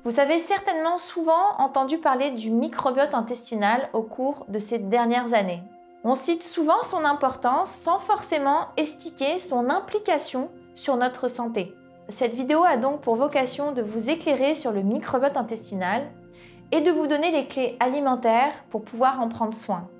Vous avez certainement souvent entendu parler du microbiote intestinal au cours de ces dernières années. On cite souvent son importance sans forcément expliquer son implication sur notre santé. Cette vidéo a donc pour vocation de vous éclairer sur le microbiote intestinal et de vous donner les clés alimentaires pour pouvoir en prendre soin.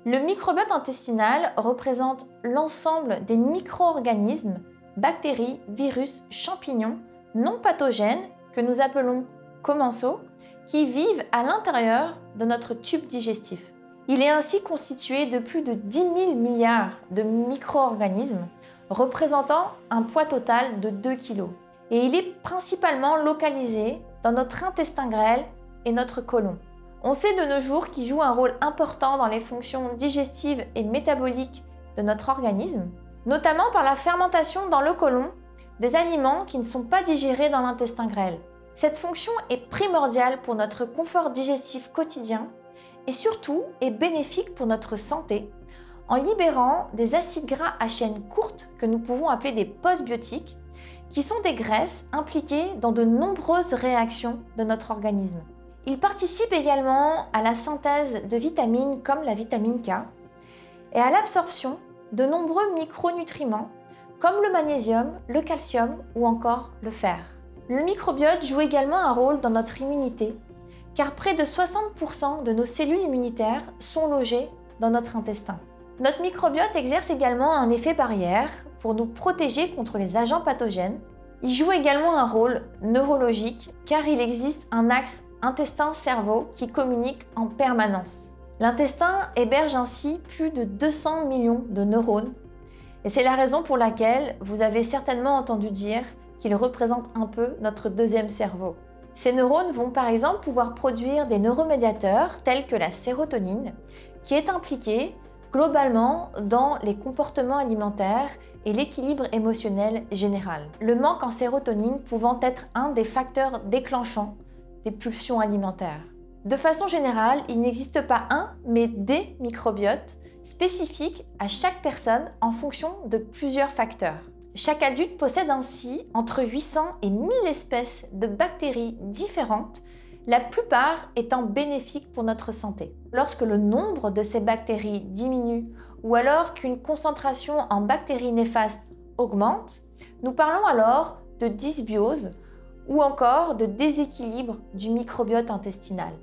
Le microbiote intestinal représente l'ensemble des micro-organismes, bactéries, virus, champignons non pathogènes que nous appelons commensaux qui vivent à l'intérieur de notre tube digestif. Il est ainsi constitué de plus de 10 000 milliards de micro-organismes représentant un poids total de 2 kg. Et il est principalement localisé dans notre intestin grêle et notre côlon. On sait de nos jours qu'il joue un rôle important dans les fonctions digestives et métaboliques de notre organisme, notamment par la fermentation dans le côlon des aliments qui ne sont pas digérés dans l'intestin grêle. Cette fonction est primordiale pour notre confort digestif quotidien et surtout est bénéfique pour notre santé en libérant des acides gras à chaîne courte que nous pouvons appeler des postbiotiques qui sont des graisses impliquées dans de nombreuses réactions de notre organisme. Ils participent également à la synthèse de vitamines comme la vitamine K et à l'absorption de nombreux micronutriments comme le magnésium, le calcium ou encore le fer. Le microbiote joue également un rôle dans notre immunité car près de 60% de nos cellules immunitaires sont logées dans notre intestin. Notre microbiote exerce également un effet barrière pour nous protéger contre les agents pathogènes. Il joue également un rôle neurologique car il existe un axe intestin-cerveau qui communique en permanence. L'intestin héberge ainsi plus de 200 millions de neurones et c'est la raison pour laquelle vous avez certainement entendu dire qu'il représente un peu notre deuxième cerveau. Ces neurones vont par exemple pouvoir produire des neuromédiateurs tels que la sérotonine qui est impliquée globalement dans les comportements alimentaires et l'équilibre émotionnel général. Le manque en sérotonine pouvant être un des facteurs déclenchants des pulsions alimentaires. De façon générale, il n'existe pas un, mais des microbiotes spécifiques à chaque personne en fonction de plusieurs facteurs. Chaque adulte possède ainsi entre 800 et 1000 espèces de bactéries différentes, la plupart étant bénéfiques pour notre santé. Lorsque le nombre de ces bactéries diminue ou alors qu'une concentration en bactéries néfastes augmente, nous parlons alors de dysbiose ou encore de déséquilibre du microbiote intestinal.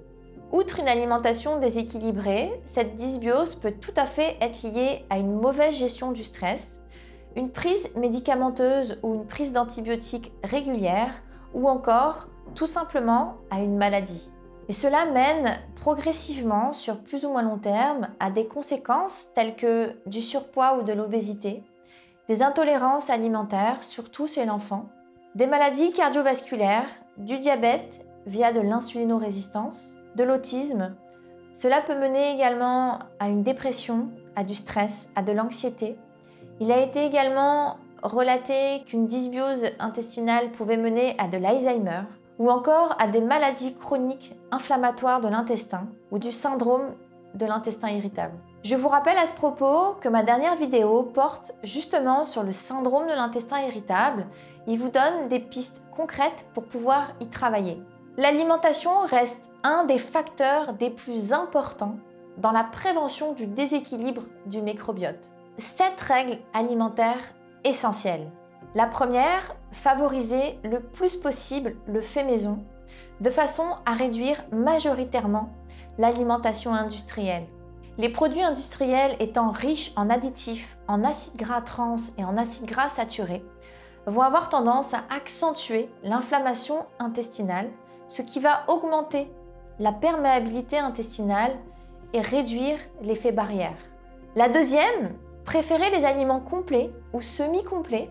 Outre une alimentation déséquilibrée, cette dysbiose peut tout à fait être liée à une mauvaise gestion du stress, une prise médicamenteuse ou une prise d'antibiotiques régulière ou encore tout simplement à une maladie. Et cela mène progressivement sur plus ou moins long terme à des conséquences telles que du surpoids ou de l'obésité, des intolérances alimentaires, surtout chez l'enfant, des maladies cardiovasculaires, du diabète via de l'insulinorésistance, de l'autisme. Cela peut mener également à une dépression, à du stress, à de l'anxiété. Il a été également relaté qu'une dysbiose intestinale pouvait mener à de l'Alzheimer ou encore à des maladies chroniques inflammatoires de l'intestin ou du syndrome de l'intestin irritable. Je vous rappelle à ce propos que ma dernière vidéo porte justement sur le syndrome de l'intestin irritable. Il vous donne des pistes concrètes pour pouvoir y travailler. L'alimentation reste un des facteurs des plus importants dans la prévention du déséquilibre du microbiote. 7 règles alimentaires essentielles. La première, favoriser le plus possible le fait maison, de façon à réduire majoritairement l'alimentation industrielle. Les produits industriels étant riches en additifs, en acides gras trans et en acides gras saturés, vont avoir tendance à accentuer l'inflammation intestinale, ce qui va augmenter la perméabilité intestinale et réduire l'effet barrière. La deuxième, préférez les aliments complets ou semi-complets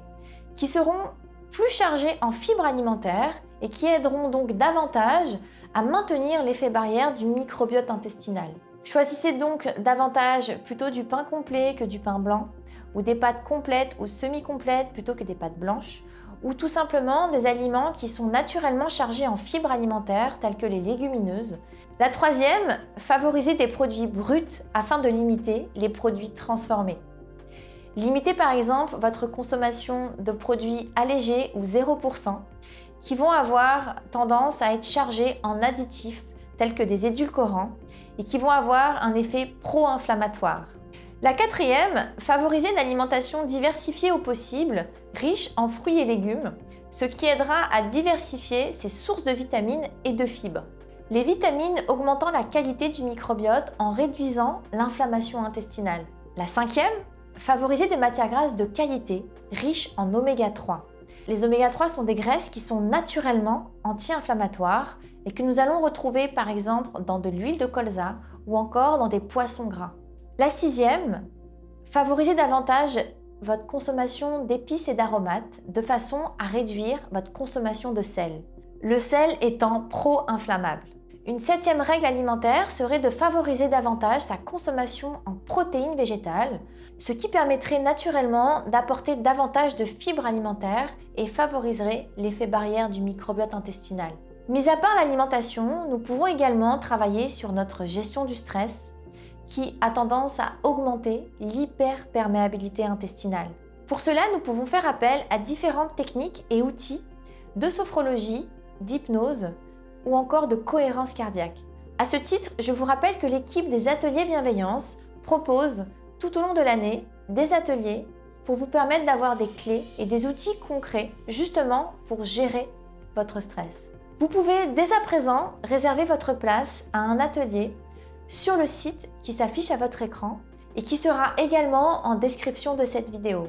qui seront plus chargés en fibres alimentaires et qui aideront donc davantage à maintenir l'effet barrière du microbiote intestinal. Choisissez donc davantage plutôt du pain complet que du pain blanc, ou des pâtes complètes ou semi-complètes plutôt que des pâtes blanches, ou tout simplement des aliments qui sont naturellement chargés en fibres alimentaires telles que les légumineuses. La troisième, favoriser des produits bruts afin de limiter les produits transformés. Limitez par exemple votre consommation de produits allégés ou 0% qui vont avoir tendance à être chargés en additifs tels que des édulcorants et qui vont avoir un effet pro-inflammatoire. La quatrième, favorisez une alimentation diversifiée au possible, riche en fruits et légumes, ce qui aidera à diversifier ses sources de vitamines et de fibres. Les vitamines augmentant la qualité du microbiote en réduisant l'inflammation intestinale. La cinquième, favorisez des matières grasses de qualité, riches en oméga 3. Les oméga 3 sont des graisses qui sont naturellement anti-inflammatoires et que nous allons retrouver par exemple dans de l'huile de colza ou encore dans des poissons gras. La sixième, favorisez davantage votre consommation d'épices et d'aromates de façon à réduire votre consommation de sel. Le sel étant pro-inflammable. Une septième règle alimentaire serait de favoriser davantage sa consommation en protéines végétales, ce qui permettrait naturellement d'apporter davantage de fibres alimentaires et favoriserait l'effet barrière du microbiote intestinal. Mis à part l'alimentation, nous pouvons également travailler sur notre gestion du stress qui a tendance à augmenter l'hyperperméabilité intestinale. Pour cela, nous pouvons faire appel à différentes techniques et outils de sophrologie, d'hypnose ou encore de cohérence cardiaque. À ce titre, je vous rappelle que l'équipe des ateliers bienveillance propose tout au long de l'année des ateliers pour vous permettre d'avoir des clés et des outils concrets justement pour gérer votre stress. Vous pouvez dès à présent réserver votre place à un atelier sur le site qui s'affiche à votre écran et qui sera également en description de cette vidéo.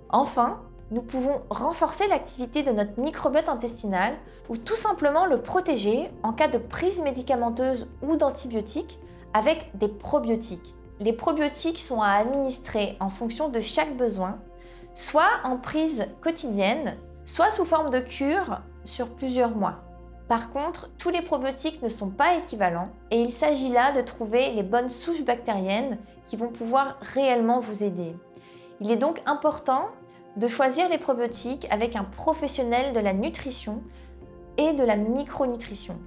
Enfin, nous pouvons renforcer l'activité de notre microbiote intestinal ou tout simplement le protéger en cas de prise médicamenteuse ou d'antibiotiques avec des probiotiques. Les probiotiques sont à administrer en fonction de chaque besoin, soit en prise quotidienne, soit sous forme de cure sur plusieurs mois. Par contre, tous les probiotiques ne sont pas équivalents et il s'agit là de trouver les bonnes souches bactériennes qui vont pouvoir réellement vous aider. Il est donc important de choisir les probiotiques avec un professionnel de la nutrition et de la micronutrition.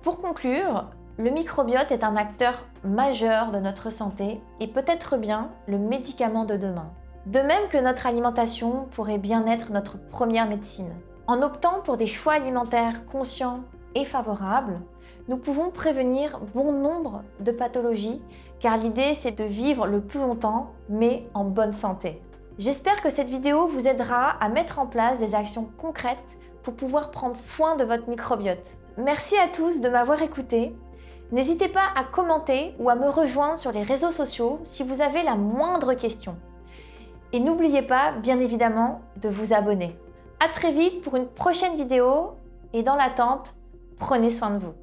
Pour conclure, le microbiote est un acteur majeur de notre santé et peut être bien le médicament de demain. De même que notre alimentation pourrait bien être notre première médecine. En optant pour des choix alimentaires conscients et favorables, nous pouvons prévenir bon nombre de pathologies car l'idée c'est de vivre le plus longtemps mais en bonne santé. J'espère que cette vidéo vous aidera à mettre en place des actions concrètes pour pouvoir prendre soin de votre microbiote. Merci à tous de m'avoir écouté. N'hésitez pas à commenter ou à me rejoindre sur les réseaux sociaux si vous avez la moindre question. Et n'oubliez pas, bien évidemment, de vous abonner. À très vite pour une prochaine vidéo et dans l'attente, prenez soin de vous.